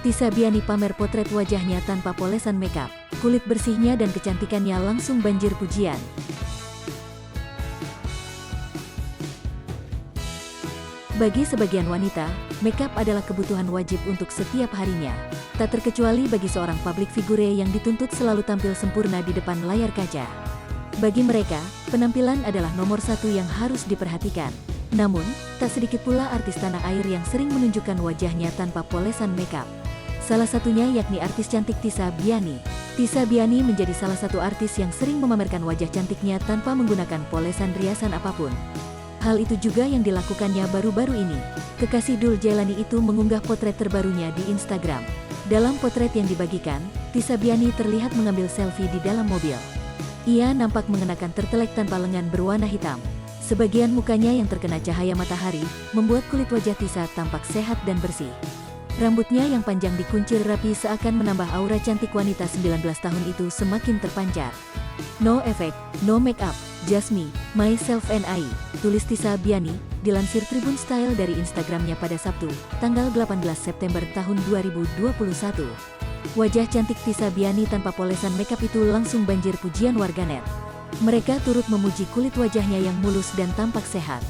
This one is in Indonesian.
Tisa Biani pamer potret wajahnya tanpa polesan makeup. Kulit bersihnya dan kecantikannya langsung banjir pujian. Bagi sebagian wanita, makeup adalah kebutuhan wajib untuk setiap harinya. Tak terkecuali bagi seorang public figure yang dituntut selalu tampil sempurna di depan layar kaca. Bagi mereka, penampilan adalah nomor satu yang harus diperhatikan. Namun, tak sedikit pula artis tanah air yang sering menunjukkan wajahnya tanpa polesan makeup. Salah satunya yakni artis cantik Tisa Biani. Tisa Biani menjadi salah satu artis yang sering memamerkan wajah cantiknya tanpa menggunakan polesan riasan apapun. Hal itu juga yang dilakukannya baru-baru ini. Kekasih Dul Jailani itu mengunggah potret terbarunya di Instagram. Dalam potret yang dibagikan, Tisa Biani terlihat mengambil selfie di dalam mobil. Ia nampak mengenakan tertelek tanpa lengan berwarna hitam. Sebagian mukanya yang terkena cahaya matahari, membuat kulit wajah Tisa tampak sehat dan bersih. Rambutnya yang panjang dikuncir rapi seakan menambah aura cantik wanita 19 tahun itu semakin terpancar. No effect, no makeup, just me, myself and I, tulis Tisa Biani, dilansir Tribun Style dari Instagramnya pada Sabtu, tanggal 18 September tahun 2021. Wajah cantik Tisa Biani tanpa polesan makeup itu langsung banjir pujian warganet. Mereka turut memuji kulit wajahnya yang mulus dan tampak sehat.